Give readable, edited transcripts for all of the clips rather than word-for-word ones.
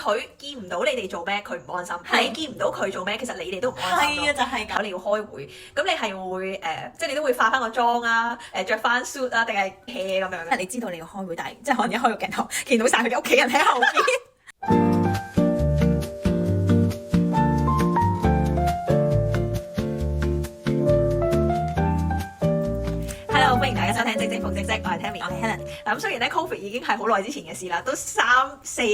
佢見唔到你哋做咩，佢唔安心；你見唔到佢做咩，其實你哋都唔安心。係啊，就係咁。你要開會，咁你係會即係你都會化翻個妝啊，着翻 suit 啊，定係 hea 咁樣即係你知道你要開會，但係即係可能一開個鏡頭，見到晒佢哋屋企人喺後邊。歡迎大家收聽正正逢正職，我係 Tammy， 我係 Helen。嗱咁雖然咧 Covid 已經係好耐之前嘅事啦，都三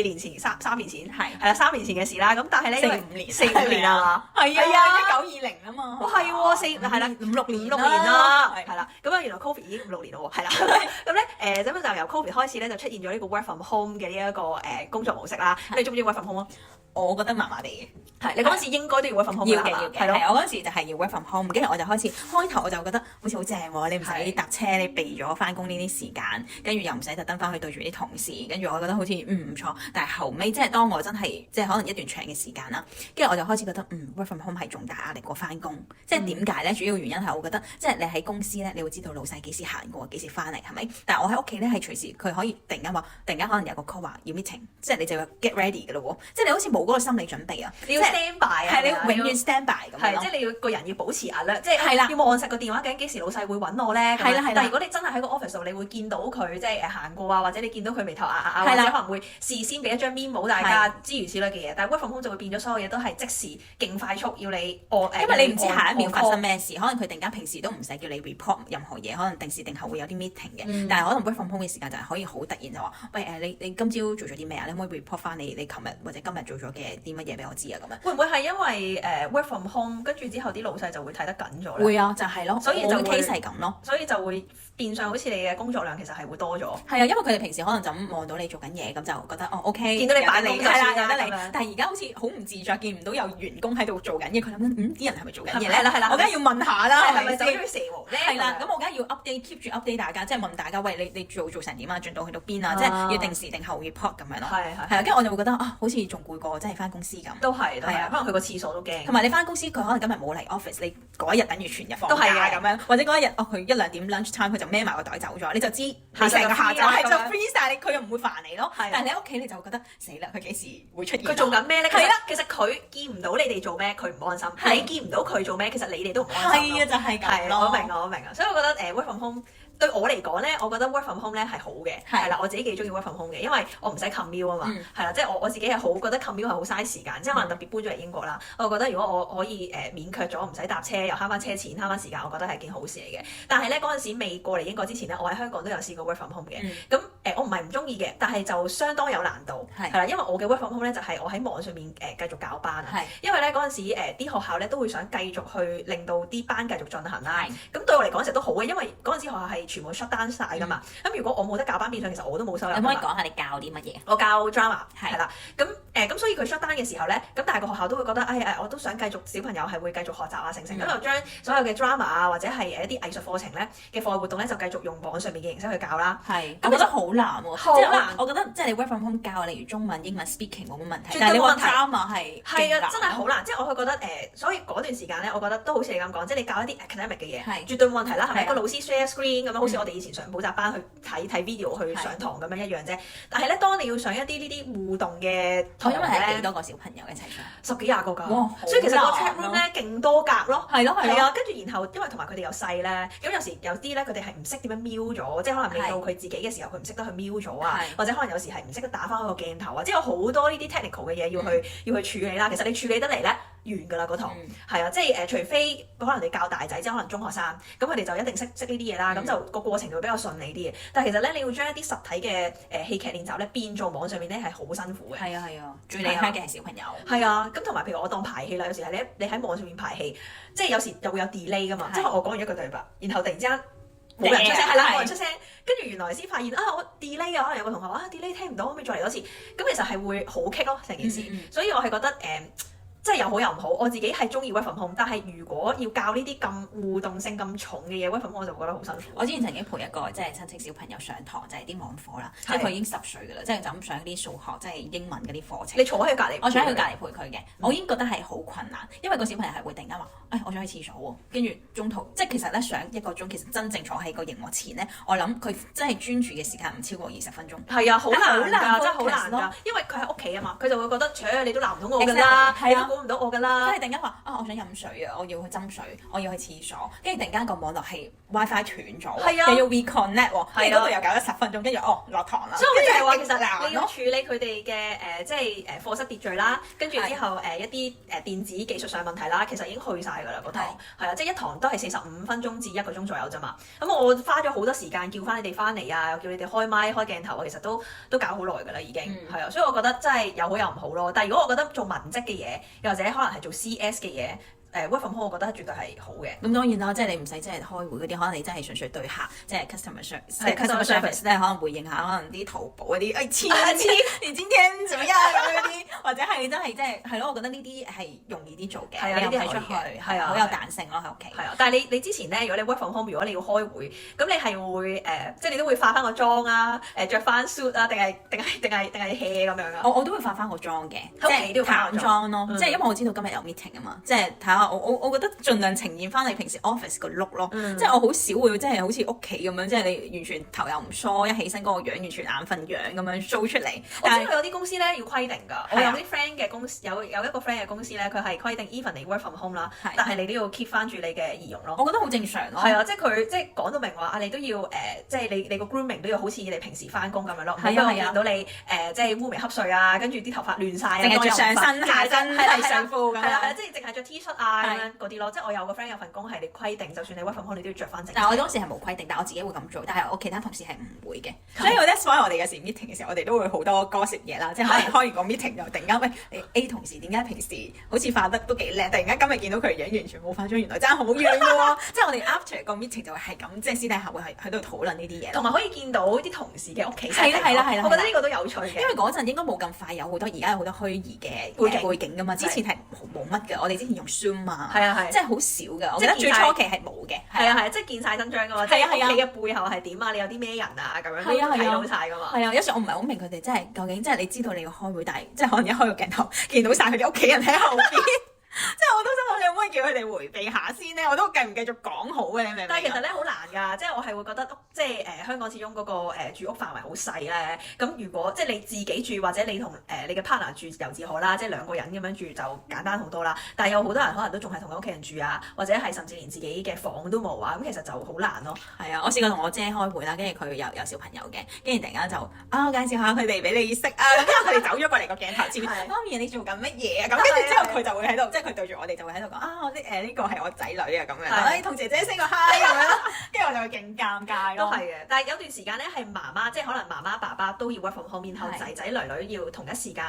年前係啦3年前嘅事啦，咁但係咧4、5年啊嘛，係啊，1920啊嘛，係喎係啦5、6年啦，係啦，咁啊原來 Covid 已經5、6年咯喎，係啦，咁咧咁就由 Covid 開始咧就出現咗呢個 work from home 嘅呢一個工作模式啦。你中唔中意 work from home 啊？我覺得麻麻地嘅，係你嗰陣時應該都要 work from home 要嘅啦，係咯，我嗰陣時就係要 work from home，跟住我就開頭我就覺得好似好正喎，你唔使搭車，你避咗翻工呢啲時間，跟住又唔使特登翻去對住啲同事，跟住我覺得好似唔錯。但係後尾即係當我真係即係可能一段長嘅時間啦，跟住我就開始覺得work from home 係仲大壓力過翻工。即係點解咧？主要原因係我覺得即係你喺公司咧，你會知道老細幾時行過，幾時翻嚟係咪？但係我喺屋企咧係隨時佢可以突然間可能有個 call 話要 meeting，即係你就要 get ready 嘅咯喎，即係你好似冇嗰個心理準備啊！你要 stand by 啊，係你永遠 stand by 咁樣，即係你要個人要保持壓力，即係要望實個電話，究竟幾時老細會揾我咧？但係如果你真係喺個 office 度，你會見到佢即係行過啊，或者你見到佢眉頭壓或者可能會事先俾一張 memo 大家諸如此類嘅嘢。但係 work from home 就會變咗所有嘢都係即時勁快速，要你因為你唔知下一秒發生咩事，可能佢突然間平時都唔使叫你 report 任何嘢，可能定時定候會有啲 meeting 嘅，但係可能 work from home 嘅時間就係可以好突然就話，喂你今朝做咗啲咩啊？你可唔可以 report 翻你琴日或者今日做咗嘅啲乜嘢俾我知啊？咁樣會唔會係因為work from home 跟住之後啲老細就會睇得緊咗咧？會啊，就係咯，所以就 case 係咁咯，所以就會變相好似你嘅工作量其實係會多咗。係啊，因為佢哋平時可能就咁望到你做緊嘢，咁就覺得OK，見到你擺你係啦，有得你。但係而家好似好唔自在，見唔到有員工喺度做緊嘢，佢諗緊啲人係咪做緊嘢咧？係啦，我梗係要問下啦，係咪就好似蛇王咧？係啦，咁我梗係要 keep 住 update 大家，即係問大家，喂你做成點啊？進度去到邊啊？即係要定時定候 report 咁樣咯。係啊，跟住我就會覺得好似仲攰過真係翻公司咁。都係啊，可能去個廁所都驚。同埋你翻公司，佢可能今日冇嚟 office，你嗰一日等於全日放假都係咁樣，或者嗰一日佢1、2點 lunch time 佢就孭埋個袋走咗，你就知你成個下晝係就 free 曬你，佢又唔會煩你咯。但係你喺屋企你就覺得死啦，佢幾時會出現？佢做緊咩咧？係啦，其實佢見唔到你哋做咩，佢唔安心；你見唔到佢做咩，其實你哋都唔安心。係啊，就係咁咯。我明啊，所以我覺得work from home。對我嚟講咧，我覺得 work from home 咧係好嘅，係啦，我自己幾中意 work from home 嘅，因為我唔使 commute 啊嘛，係啦，即係我自己係好覺得 commute 係好嘥時間，即係可能特別搬咗嚟英國啦，我覺得如果我可以免卻咗唔使搭車，又慳翻車錢，慳翻時間，我覺得係件好事嚟嘅。但係咧嗰陣時未過嚟英國之前咧，我喺香港都有試過 work from home 嘅，咁我唔係唔中意嘅，但係就相當有難度，係啦，因為我嘅 work from home 咧就係我喺網上面繼續搞班啊，因為咧嗰陣時啲學校咧都會想繼續去令到啲班繼續進行啦，咁對我嚟講其實都好嘅，因為嗰陣時學校係全部 shut down㗎嘛，咁如果我冇得教班，變相其實我都冇收入。你可唔可以講下你教啲乜嘢？我教 drama 係啦，咁所以佢 shut down 嘅時候咧，咁但係個學校都會覺得，我都想繼續小朋友係會繼續學習啊，成，咁就將所有嘅 drama 啊或者係一啲藝術課程咧嘅課外活動咧就繼續用網上面嘅形式去教啦。係，我覺得好難喎，好難。我覺得即係你 work from home 教，例如中文、英文 speaking 冇乜問題，但係你話 drama 係啊，真係好難。即係我係覺得所以嗰段時間咧，我覺得都好似你咁講，即係你教一啲 academic 嘅嘢，絕對冇問題啦，係咪？個老師 share screen 咁樣，好似我哋以前上補習班去睇 video 去上堂咁樣一樣啫。但係咧，當你要上一啲呢啲互動嘅堂咧，因為係幾多個小朋友一齊上？10幾20個㗎，所以其實個 chat room 咧勁多格咯。係啊，跟住然後因為同埋佢哋又細咧，咁有時有啲咧佢哋係唔識點樣瞄咗，即係可能未到佢自己嘅時候，佢唔識得去瞄咗啊，或者可能有時係唔識得打翻個鏡頭啊，即係有好多呢啲 technical 嘅嘢要去處理啦。其實你處理得嚟咧，完㗎啦嗰堂，係啊，即係除非可能你教大仔，即係可能中學生，咁佢哋就一定識呢啲嘢啦，咁就個過程就會比較順利啲嘅。但係其實咧，你要將一啲實體嘅戲劇練習咧變做網上面咧係好辛苦嘅。係啊，最厲害嘅係小朋友。係啊，咁同埋譬如我當排戲啦，有時係你喺網上面排戲，即係有時又會有 delay 㗎嘛，即係我講完一句對白，然後突然之間冇人出聲，係啦，冇人出聲，跟住原來先發現我 delay 啊，可能有個同學話delay 聽唔到，可唔可以再嚟多次？咁其實係會好棘咯成件事，所以我係覺得即係有好有唔好，我自己係中意 work from home，但係如果要教呢啲咁互動性咁重嘅嘢，work from home 我就覺得好辛苦。我之前曾經陪一個即係親戚小朋友上堂，就係啲網課啦，即係佢已經10歲㗎啦，即係就咁上啲數學即係英文嗰啲課程。你坐喺佢隔離，我坐喺佢隔離陪佢嘅，我已經覺得係好困難，因為個小朋友係會突然間話，我想去廁所喎，跟住中途即係其實咧上1個鐘，其實真正坐喺個熒幕前咧，我諗佢真係專注嘅時間唔超過20分鐘。係啊，好難㗎，真係好難咯㗎，因為佢喺屋企啊嘛，佢就會覺得，你都鬧唔到我㗎啦，你都估唔到我㗎啦。跟住突然間話我想飲水啊，我要去斟水，我要去廁所，跟住突然間個網絡係 WiFi 斷咗，又要 reconnect 喎，跟住嗰度又搞咗10分鐘，跟住落堂啦。所以我就係話其實你要處理佢哋嘅即係課室秩序啦，跟住之後一啲電子技術上問題啦，其實已經去晒㗎啦個堂，係啊，即係一堂都係45分鐘至1個鐘左右啫嘛。咁我花咗好多時間叫翻你哋翻嚟啊，又叫你哋開麥開鏡頭啊，其實都搞好耐㗎啦已經，係啊，所以我覺得真係有好有唔好咯。但係如果我覺得做文職嘅嘢，又或者可能係做 CS 嘅嘢。work from home 我覺得絕對係好嘅。咁當然啦，即係你唔使即係開會嗰啲，可能你真係純粹對客，即係 customer service 咧，可能回應下可能啲淘寶嗰啲，你今天怎麼樣咁嗰啲，或者係你真係即係咯，我覺得呢啲係容易啲做嘅，你又睇出去，係啊，好有彈性咯喺屋企。係啊，但係你之前咧，如果你 work from home，如果你要開會，咁你係會即係你都會化翻個妝啊，着翻 suit 啊，定係 hea 咁樣啊？我都會化翻個妝嘅，即係淡妝咯，即係因為我知道今日有 meeting 啊嘛，即係睇下我覺得盡量呈現翻你平時 office 個 look 咯，即係我好少會即係好似屋企咁樣，即係你完全頭又唔梳，一起身嗰個樣完全眼瞓樣咁樣 show 出嚟。我知道有啲公司咧要規定㗎，我有啲 friend 嘅公司有一個 friend 嘅公司咧，佢係規定 even 你 work from home 啦，但係你都要 keep 翻住你嘅儀容咯。我覺得好正常咯。係啊，即係佢即係講到明話你都要即係你個 grooming 都要好似你平時翻工咁樣咯，唔好俾我見到你即係烏眉瞌睡啊，跟住啲頭髮亂晒啊，淨係着上身下身係上褲咁樣。係啦，即係淨係着 T 恤啊咁樣嗰啲咯。即係我有個 friend 有份工係你規定，就算你 work from home 你都要着翻正。但係我當時係冇規定，但係我自己會咁做，但係我其他同事係唔會嘅。所以that's why我哋有時 meeting 嘅時候，我哋都會好多 gossip 嘢啦，即係可能開完個 meeting 就突然間你 A 同事點解平時好似化得都幾靚，突然間今日見到佢樣完全冇化妝，原來爭好遠嘅喎。即係我哋 after 個 meeting 就係咁，即係私底下會喺度討論呢啲嘢，同埋可以見到啲同事嘅屋企。係啦，我覺得呢個都有趣嘅。因為嗰陣應該冇咁快有好多，而家有好多虛擬嘅背景㗎嘛。之前係冇乜嘅，我哋之前用 Zoom 啊，即係好少㗎。我記得最初期係冇嘅。係啊，即係見晒真章㗎嘛。即係屋企嘅背後係點啊？你有啲咩人啊？咁樣都睇到晒㗎嘛。係啊，有時我唔係好明佢哋真係究竟，即係你知道你要開會，但係即係可能一開個鏡頭見到晒佢哋屋企人喺後邊。即係我都想諗，你可唔可以叫佢哋迴避下先咧？我都繼唔繼續講好嘅，你明唔明？但係其實咧好難㗎，即係我係會覺得，即係香港始終嗰個住屋範圍好細咧。咁如果即係你自己住，或者你同你嘅 partner 住由自可啦，即係2個人咁樣住就簡單好多啦。但係有好多人可能都仲係同佢屋企人住啊，或者係甚至連自己嘅房都冇啊。咁其實就好難咯。係啊，我試過同我姐開會啦，跟住佢有小朋友嘅，跟住突然間就我介紹下佢哋俾你識啊。咁因為佢哋走咗過嚟個鏡頭前面，媽咪你做緊乜嘢啊？咁跟住之後佢就會喺度，即係佢對住我哋就會喺度講我啲呢個係我仔女啊咁樣，同姐姐 say 個 hi 咁樣，跟住我就會勁尷尬咯。都係嘅，但係有段時間咧係媽媽，即係可能媽媽爸爸都要 work from home，然後仔仔女女要同一時間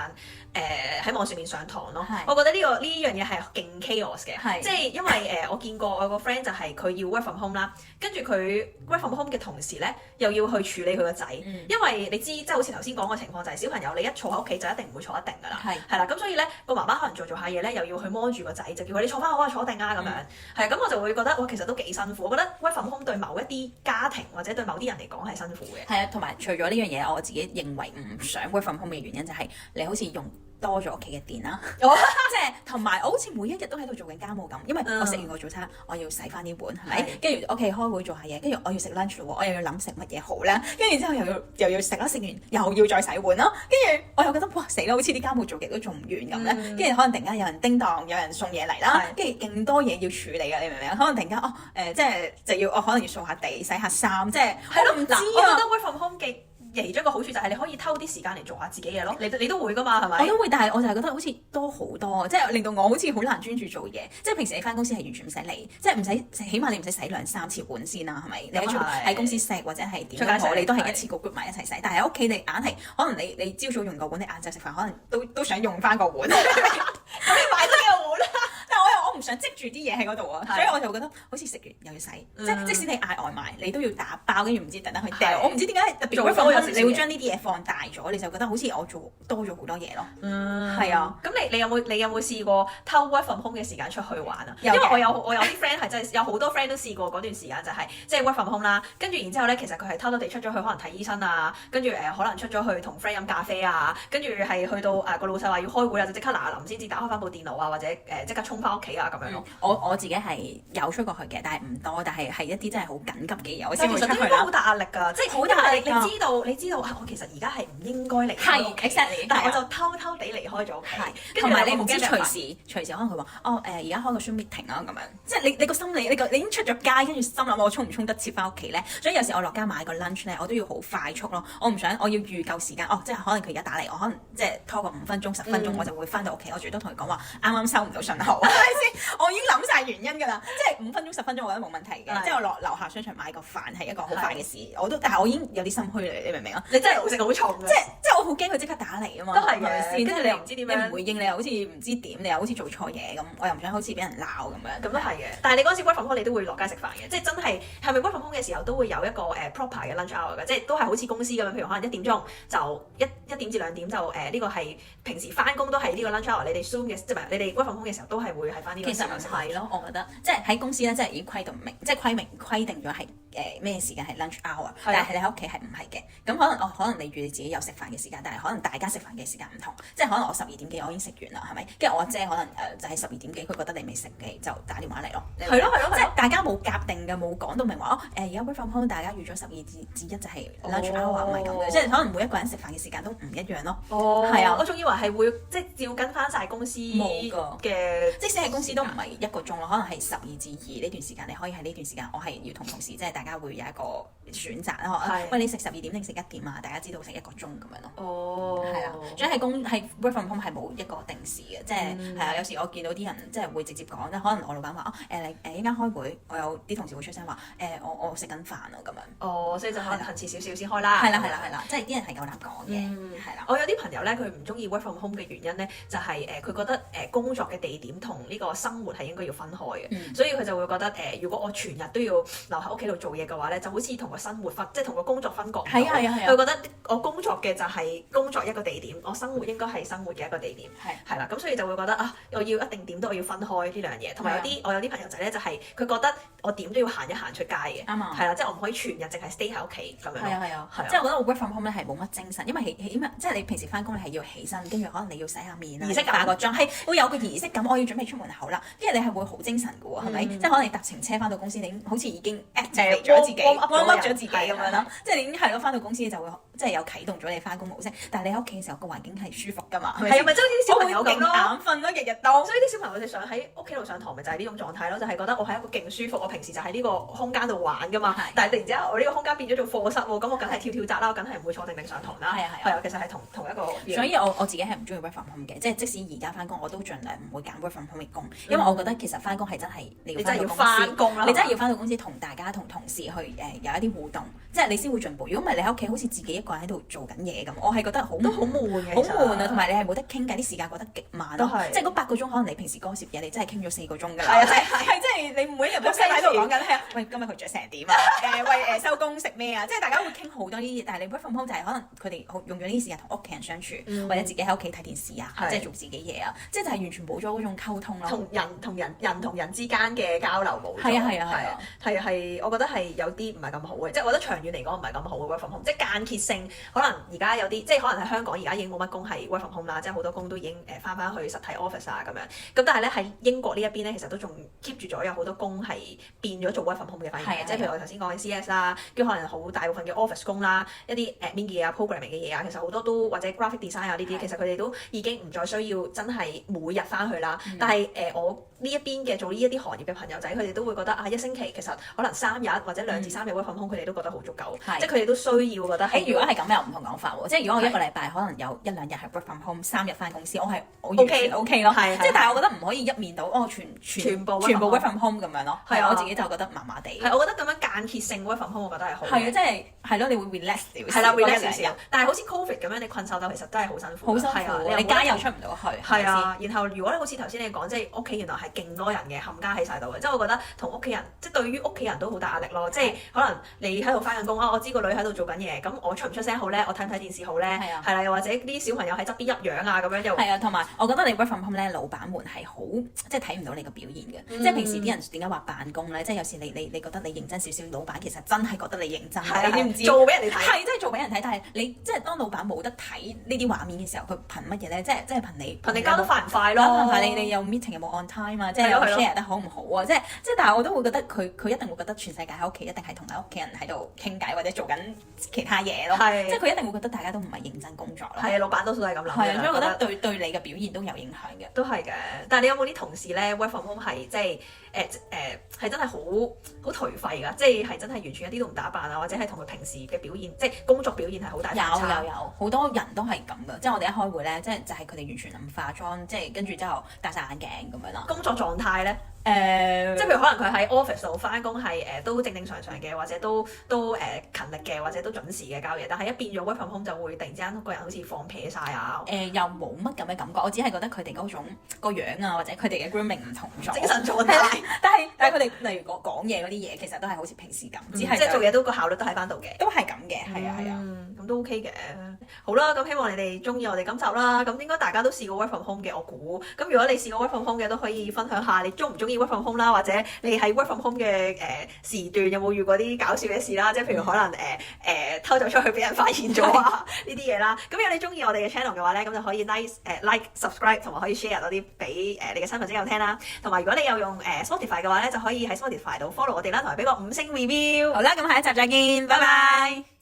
喺網上面上堂咯。我覺得呢樣嘢係勁 chaos 嘅，即係因為我見過我個 friend 就係佢要 work from home 啦，跟住佢 work from home 嘅同時咧又要去處理佢個仔，因為你知即係好似頭先講個情況就係小朋友你一坐喺屋企就一定唔會坐一定㗎啦，係啦，咁所以咧個媽媽可能做下嘢咧又要去摸住個仔，就叫佢你坐翻好啊，坐定啊咁樣，係咁我就會覺得哇其實都幾辛苦，我覺得 work from home 對某一啲家庭或者對某啲人嚟講係辛苦嘅。係啊，同埋除咗呢樣嘢，我自己認為唔想 work from home 嘅原因就係你好似用多咗屋企嘅電啦，即係同埋我好似每一日都喺度做緊家務咁，因為我食完個早餐，我要洗翻啲碗，係咪？跟住屋企開會做下嘢，跟住我要食 lunch 咯，我又要諗食乜嘢好咧，跟住之後又要食啦，食完又要再洗碗咯，跟住我又覺得哇死啦，好似啲家務做極都做唔完咁咧，跟住可能突然間有人叮當，有人送嘢嚟啦，跟住勁多嘢要處理㗎，你明唔明啊？可能突然間即係就要我可能要掃下地、洗下衫，即係我唔知啊。我覺得 work from home 嘅其中一個好處就係你可以偷啲時間嚟做下自己嘢咯，你都會㗎嘛，係咪？我都會，但係我就係覺得好似多好多，即係令到我好似好難專注做嘢。即係平時你翻公司係完全唔使理，即係唔使，起碼你唔使洗2-3次碗先啦，係咪？你喺公司食或者係點都好，你都係一次過 group 埋一齊洗。但係喺屋企你硬係可能你朝早用個碗，你晏晝食飯可能都想用翻個碗。咁你買多幾個碗啦？但係我唔想積住啲嘢喺嗰度啊，所以我就覺得好似食完又要洗，即使你嗌外賣，你都要打包，跟住唔知特登去掉。我唔知點解特別做多你會將呢啲嘢放大咗，你就覺得好似我做多咗好多嘢咯。係啊。咁你有冇試過偷 work from home 嘅時間出去玩啊？因為我有啲 friend 係真係有好多 friend 都試過嗰段時間就係即係 work from home 啦，跟住然之後咧，其實佢係偷偷地出咗去可能睇醫生啊，跟住可能出咗去同 friend 飲咖啡啊，跟住係去到個老細話要開會啊，就即刻嗱臨先至打開翻部電腦啊，或者即刻衝翻屋企啊咁樣咯。我自己係有出過去嘅，但係唔多，但係一啲真係好緊急嘅嘢我先會出去啦。其實應該好大壓力㗎，即係好大壓力。你知道我其實而家係唔應該離開屋企，exactly，但係我就偷偷地離開咗屋企，同埋你唔知隨時可能佢話而家開個 Zoom meeting 啊咁樣，即係你個心理你已經出咗街，跟住心諗我衝唔衝得切翻屋企咧？所以有時我落街買個 lunch 咧，我都要好快速咯，我唔想我要預夠時間，即係可能佢而家打嚟，我可能即係拖個5分鐘10分鐘我就會翻到屋企，我最多同佢講話啱啱收唔到信號，係咪先？我已經諗晒原因㗎啦，即係5分鐘10分鐘我覺得冇問題嘅，即係我落樓下商場買個飯係一個好快嘅事，但係我已經有啲心虛嚟，你明唔明啊？你真係食好重嘅，即係我好驚佢即刻打嚟啊嘛，都係嘅，跟住你又唔知點樣，你唔回應你又好似唔知點，你又好似做錯嘢咁，我又唔想好似俾人鬧咁樣。咁都係嘅，但係你嗰陣時 work from home 你都會落街食飯嘅，即係真係咪 work from home 嘅時候都會有一個proper 嘅 lunch hour 嘅，即係都係好似公司咁樣，譬如可能1點鐘就1點至2點就呢個係平時翻工都係呢個 lunch hour，你哋 Zoom 嘅即係你哋 work from home 嘅時候都係會係翻呢個時間食飯。其實唔係咯，我覺得即係喺公司咧，即係已經規定咗係咩時間係 lunch hour，但係你喺屋企係唔係嘅。咁可能你預你自己有食飯嘅時間，但係可能大家食飯嘅時間唔同，即係可能我12點幾我已經食完啦，係咪？跟住我阿姐可能就係12點幾，佢覺得你未食嘅就打電話嚟咯。係咯，即係大家冇夾定嘅，冇講到明話而家 work from home 大家預咗12至1就係 lunch hour，唔係咁嘅，即係可能每一個人食飯嘅時間都唔一樣咯。係啊，我仲以為係會即係照跟翻晒公司嘅，即使喺公司都唔係1個鐘咯，可能係12至2呢段時間，你可以喺呢段時間，我係要同同事即係大家會有一個選擇啦。喂，你食12點定食1點啊？大家知道食1個鐘咁樣咯。係啊，所以係 work from home 係冇一個定時嘅，即係係啊。有時我見到啲人即係會直接講，即係可能我老闆話依家開會，我有啲同事會出聲話我食緊飯啊咁樣。所以就可能行遲少少先開啦。係啦，即係啲人係夠膽講嘅。係啦，我有啲朋友咧，佢唔中意 work from home 嘅原因咧，就係佢覺得工作嘅地點同呢個生活係應該要分開嘅，所以佢就會覺得如果我全日都要留喺屋企度做嘢嘅話咧，就好似同個生活即係同個工作分割。係啊。佢覺得我工作嘅就係工作一個地點，我生活應該係生活嘅一個地點。係啦，咁所以就會覺得我要一定點都我要分開呢兩樣嘢。同埋我有啲朋友仔咧，就係佢覺得我點都要行一行出街嘅。啱啊。係啦，即係我唔可以全日淨係 stay 喺屋企咁樣。係啊。即係我覺得我 work from home 咧係冇乜精神，因為起碼即係你平時翻工你係要起身，跟住可能你要洗下面啊，化個妝，係會有個儀式感。我要準備出門口啦，跟住你係會好精神嘅喎，係咪？即係可能你搭程車翻到公司，你好似已經 activate 咗自己 warm up 咗自己咁樣咯。即係你已經係咯，翻到公司就會即係有啟動咗你翻工模式。但係你喺屋企嘅時候個環境係舒服㗎嘛？係啊，咪即係好似啲小朋友咁咯，眼瞓咯，日日都。所以啲小朋友哋想喺屋企度上堂，咪就係呢種狀態咯，就係覺得我係一個勁舒服，我平時就喺呢個空間度玩㗎嘛。但係突然之間我呢個空間變咗做課室喎，咁我梗係跳紮啦，我梗係唔會坐定上堂啦。係啊，其實係同一個。所以我自己係唔中意 work from home 嘅，即係即使而家翻工我都盡量唔會揀 work from home 嘅工，因為我覺得其實翻工係真係你真係要翻工啦，你真係要翻到公司同大家同事去有一啲互動，即係你先會進步。如果唔係你喺屋企好似自己一個人喺度做緊嘢咁，我係覺得好悶嘅，好悶啊！同埋你係冇得傾偈，啲時間過得極慢咯。即係嗰8個鐘，可能你平時嗰攝嘢，你真係傾咗4個鐘㗎啦。係即係你每一日都喺度講緊係啊，喂今日佢着成點啊？喂收工食咩啊？即係大家會傾好多呢啲嘢，但係你 work from home 就係可能佢哋用咗呢啲時間同屋企人相處，或者自己喺屋企睇電視啊，即係做自己嘢啊，即係就係完全冇咗嗰種溝通咯。人同人之間嘅交流冇咗。係，我覺得係有啲唔係咁好嘅，即係我覺得長遠嚟講唔係咁好嘅 work from home，即係間歇性。可能而家有啲即係可能喺香港而家已經冇乜工係 work from home 啦，即係好多工都已經翻去實體 office 啊咁樣。咁但係咧喺英國呢一邊咧，其實都仲 keep 住咗有好多工係變咗做 work from home 嘅反應嘅，即係譬如我頭先講嘅 CS 啦，跟住可能好大部分嘅 office 工啦，一啲 admin 嘅嘢啊、programming 嘅嘢啊，其實好多都或者 graphic design 啊呢啲，其實佢哋都已經唔再需要真係每日翻去啦。但係我呢一邊嘅做呢一啲行業嘅朋友仔，佢哋都會覺得一星期其實可能3日或者2至3日 work from home，佢哋都覺得好足夠，即係佢哋都需要覺得。如果係咁又唔同講法喎，即係如果我一個禮拜可能有1-2日係 work from home， 3日翻公司，我完全 OK 咯。即係但係我覺得唔可以一面倒全部 work from home 咁樣咯。係我自己就覺得麻麻地。係我覺得咁樣間歇性 work from home 我覺得係好。係啊，即係係咯，你會 relax 少少。係啦，relax 少少。但係好似 covid 咁樣，你困獸鬥其實都係好辛苦。好辛苦，你街又出唔到去。係啊，然後如果你好似頭先你講，即係屋企原來係勁多人嘅，冚家喺晒度嘅，即係我覺得同屋企人，即係對於屋企人都好大壓力咯。即係可能你喺度翻緊工啊，我知個女喺度做緊嘢，咁我出唔出聲好咧？我睇唔睇電視好咧？係啦，又或者啲小朋友喺側邊泣樣啊咁樣又係啊，同埋我覺得你 work from home 咧，老闆們係好即係睇唔到你個表現嘅。即係平時啲人點解話辦公咧？即係有時你覺得你認真少少，老闆其實真係覺得你認真。你知唔知？做俾人哋睇。係，即係做俾人睇，但係你即係當老闆冇得睇呢啲畫面嘅時候，佢憑乜嘢咧？即係憑你交得快唔快咯？你有 meeting 有冇 on time 啊？即係有 share 得好唔好啊？即係，但係我都會覺得佢一定會覺得全世界喺屋企一定係同埋屋企人喺度傾偈或者做緊其他嘢咯。即係佢一定會覺得大家都唔係認真工作咯。係啊，老闆多數都係咁諗。係啊，所以我覺得對你嘅表現都有影響嘅。都係嘅，但係你有冇啲同事咧 work from home 係即係係真係好頹廢㗎？即係真係完全一啲都唔打扮啊，或者係同佢平時嘅表現，即係工作表現係好大反差。有好多人都係咁㗎，即係我哋一開會咧，就係佢哋完全唔化妝，即係跟住之後戴晒眼鏡咁樣啦。工作狀態咧？即係譬如可能佢喺 office 度翻工係都正常嘅，或者都勤力嘅，或者都準時嘅交嘢，但係一變咗 work from home 就會突然之間個人好似放撇晒啊！又冇乜咁嘅感覺，我只係覺得佢哋嗰種個樣啊，或者佢哋嘅 grooming 唔同咗，精神狀態。但係佢哋例如講嘢嗰啲嘢，其實都係好似平時咁，只係即係做嘢都個效率都喺翻度嘅。都係咁嘅，係啊。咁都 OK 嘅。好啦，咁希望你哋中意我哋今集啦。咁應該大家都試過 work from home 嘅，我估。咁如果你試過 work from home 嘅，都可以分享下你中唔中意 work from home 啦，或者你喺 work from home 嘅時段有冇遇過啲搞笑嘅事啦？即係譬如可能偷走出去俾人發現咗啊呢啲嘢啦。咁如果你中意我哋嘅 channel 嘅話咧，咁就可以 like subscribe 同埋可以 share 多啲俾你嘅親朋戚友聽啦。同埋如果你有用Spotify 嘅話咧，就可以喺 Spotify 度 follow 我哋啦，同埋俾個5星 review。好啦，咁下一集再見，拜拜。